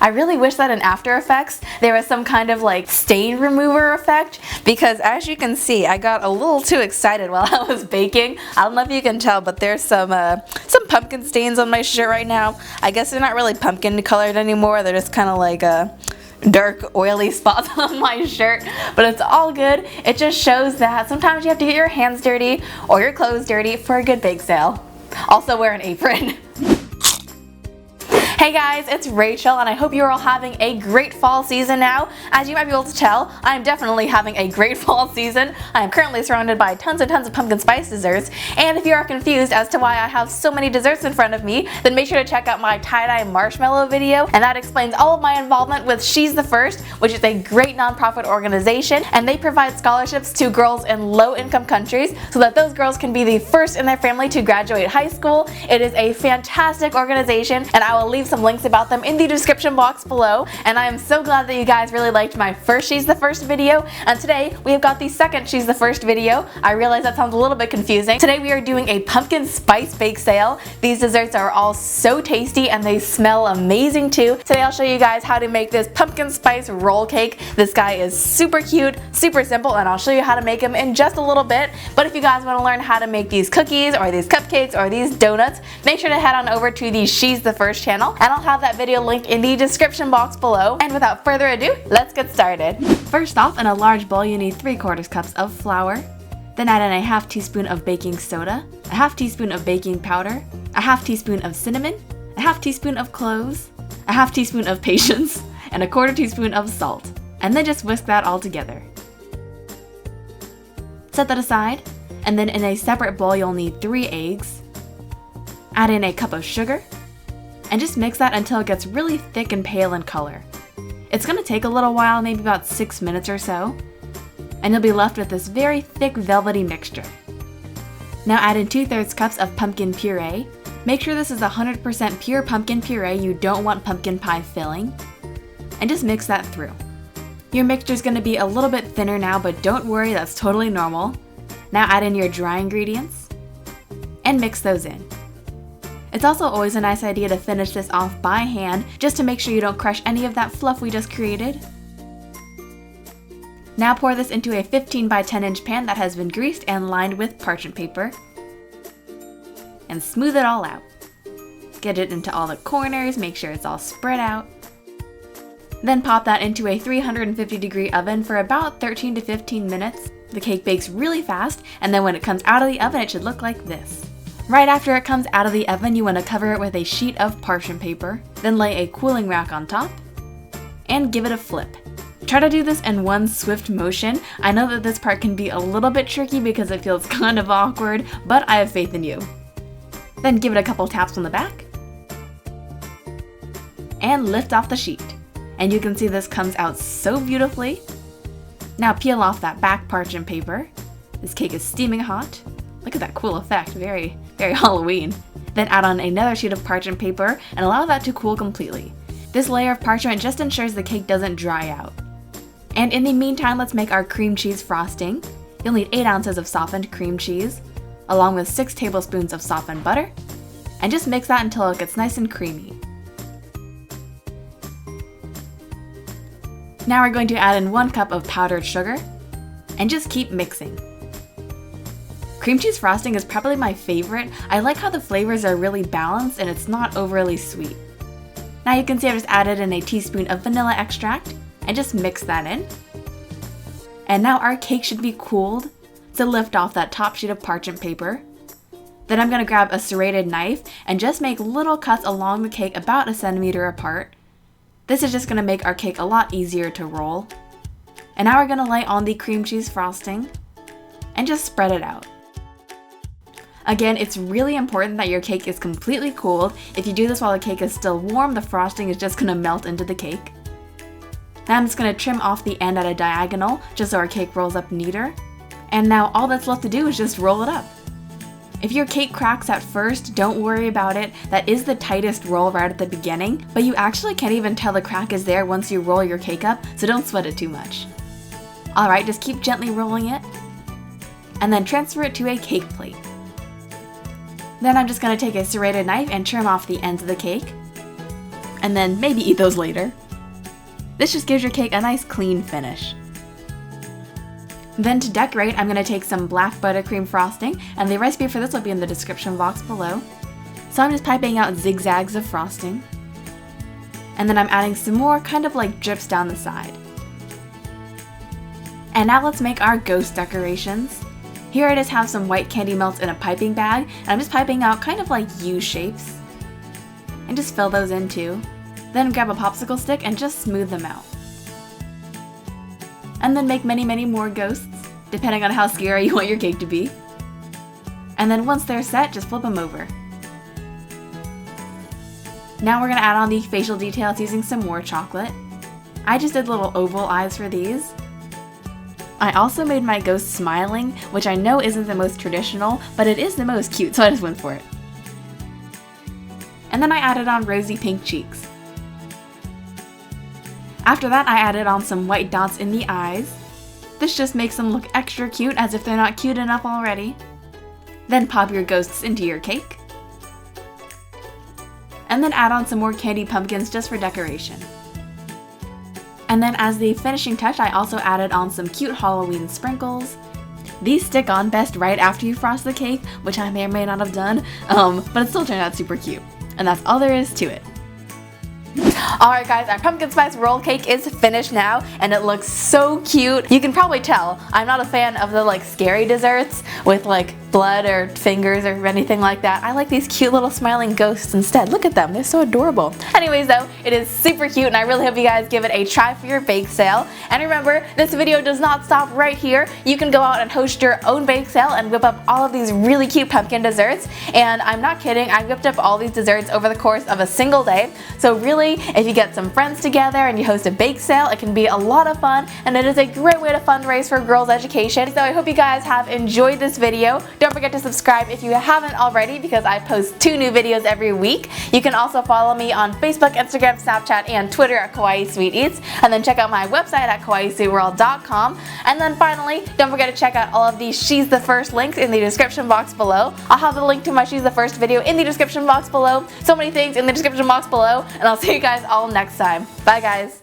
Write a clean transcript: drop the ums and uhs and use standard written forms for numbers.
I really wish that in After Effects there was some kind of like stain remover effect, because as you can see I got a little too excited while I was baking. I don't know if you can tell, but there's some pumpkin stains on my shirt right now. I guess they're not really pumpkin colored anymore, they're just kind of like dark oily spots on my shirt, but it's all good. It just shows that sometimes you have to get your hands dirty or your clothes dirty for a good bake sale. Also wear an apron. Hey guys, it's Rachel and I hope you're all having a great fall season now. As you might be able to tell, I am definitely having a great fall season. I am currently surrounded by tons and tons of pumpkin spice desserts, and if you are confused as to why I have so many desserts in front of me, then make sure to check out my tie-dye marshmallow video, and that explains all of my involvement with She's the First, which is a great nonprofit organization, and they provide scholarships to girls in low-income countries so that those girls can be the first in their family to graduate high school. It is a fantastic organization, and I will leave some links about them in the description box below, and I am so glad that you guys really liked my first She's the First video, and today we have got the second She's the First video. I realize that sounds a little bit confusing. Today we are doing a pumpkin spice bake sale. These desserts are all so tasty and they smell amazing too. Today I'll show you guys how to make this pumpkin spice roll cake. This guy is super cute, super simple, and I'll show you how to make him in just a little bit. But if you guys want to learn how to make these cookies or these cupcakes or these donuts, make sure to head on over to the She's the First channel, and I'll have that video linked in the description box below. And without further ado, let's get started. First off, in a large bowl you need 3/4 cups of flour. Then add in a half teaspoon of baking soda, a half teaspoon of baking powder, a half teaspoon of cinnamon, a half teaspoon of cloves, a half teaspoon of patience, and a 1/4 teaspoon of salt. And then just whisk that all together. Set that aside, and then in a separate bowl you'll need 3 eggs. Add in a cup of sugar, and just mix that until it gets really thick and pale in color. It's going to take a little while, maybe about 6 minutes or so, and you'll be left with this very thick velvety mixture. Now add in 2/3 cups of pumpkin puree. Make sure this is 100% pure pumpkin puree, you don't want pumpkin pie filling, and just mix that through. Your mixture is going to be a little bit thinner now, but don't worry, that's totally normal. Now add in your dry ingredients, and mix those in. It's also always a nice idea to finish this off by hand, just to make sure you don't crush any of that fluff we just created. Now pour this into a 15 by 10 inch pan that has been greased and lined with parchment paper. And smooth it all out. Get it into all the corners, make sure it's all spread out. Then pop that into a 350-degree oven for about 13 to 15 minutes. The cake bakes really fast, and then when it comes out of the oven it should look like this. Right after it comes out of the oven, you want to cover it with a sheet of parchment paper, then lay a cooling rack on top, and give it a flip. Try to do this in one swift motion. I know that this part can be a little bit tricky because it feels kind of awkward, but I have faith in you. Then give it a couple taps on the back, and lift off the sheet. And you can see this comes out so beautifully. Now peel off that back parchment paper. This cake is steaming hot. Look at that cool effect, very Halloween. Then add on another sheet of parchment paper and allow that to cool completely. This layer of parchment just ensures the cake doesn't dry out. And in the meantime, let's make our cream cheese frosting. You'll need 8 ounces of softened cream cheese, along with 6 tablespoons of softened butter, and just mix that until it gets nice and creamy. Now we're going to add in 1 cup of powdered sugar, and just keep mixing. Cream cheese frosting is probably my favorite. I like how the flavors are really balanced and it's not overly sweet. Now you can see I've just added in a teaspoon of vanilla extract and just mix that in. And now our cake should be cooled, so lift off that top sheet of parchment paper. Then I'm going to grab a serrated knife and just make little cuts along the cake about 1 centimeter apart. This is just going to make our cake a lot easier to roll. And now we're going to lay on the cream cheese frosting and just spread it out. Again, it's really important that your cake is completely cooled. If you do this while the cake is still warm, the frosting is just going to melt into the cake. Now I'm just going to trim off the end at a diagonal, just so our cake rolls up neater. And now all that's left to do is just roll it up. If your cake cracks at first, don't worry about it. That is the tightest roll right at the beginning, but you actually can't even tell the crack is there once you roll your cake up, so don't sweat it too much. Alright, just keep gently rolling it, and then transfer it to a cake plate. Then I'm just going to take a serrated knife and trim off the ends of the cake. and then maybe eat those later. This just gives your cake a nice clean finish. Then to decorate, I'm going to take some black buttercream frosting, and the recipe for this will be in the description box below. So I'm just piping out zigzags of frosting. And then I'm adding some more kind of like drips down the side. And now let's make our ghost decorations. Here I just have some white candy melts in a piping bag, and I'm just piping out kind of like U shapes. And just fill those in too. Then grab a popsicle stick and just smooth them out. And then make many more ghosts, depending on how scary you want your cake to be. And then once they're set, just flip them over. Now we're going to add on the facial details using some more chocolate. I just did little oval eyes for these. I also made my ghost smiling, which I know isn't the most traditional, but it is the most cute, so I just went for it. And then I added on rosy pink cheeks. After that, I added on some white dots in the eyes. This just makes them look extra cute, as if they're not cute enough already. Then pop your ghosts into your cake. And then add on some more candy pumpkins just for decoration. And then as the finishing touch, I also added on some cute Halloween sprinkles. These stick on best right after you frost the cake, which I may or may not have done, but it still turned out super cute. And that's all there is to it. Alright guys, our pumpkin spice roll cake is finished now, and it looks so cute. You can probably tell I'm not a fan of the like scary desserts with like blood or fingers or anything like that. I like these cute little smiling ghosts instead. Look at them, they're so adorable. Anyways though, it is super cute, and I really hope you guys give it a try for your bake sale. And remember, this video does not stop right here. You can go out and host your own bake sale and whip up all of these really cute pumpkin desserts. And I'm not kidding, I whipped up all these desserts over the course of a single day. So really, if you get some friends together and you host a bake sale, it can be a lot of fun, and it is a great way to fundraise for girls' education. So I hope you guys have enjoyed this video. Don't forget to subscribe if you haven't already, because I post 2 new videos every week. You can also follow me on Facebook, Instagram, Snapchat, and Twitter at kawaiisweetworld, and then check out my website at kawaiisweetworld.com. And then finally, don't forget to check out all of these She's the First links in the description box below. I'll have the link to my She's the First video in the description box below. So many things in the description box below, and I'll see you guys all next time. Bye guys!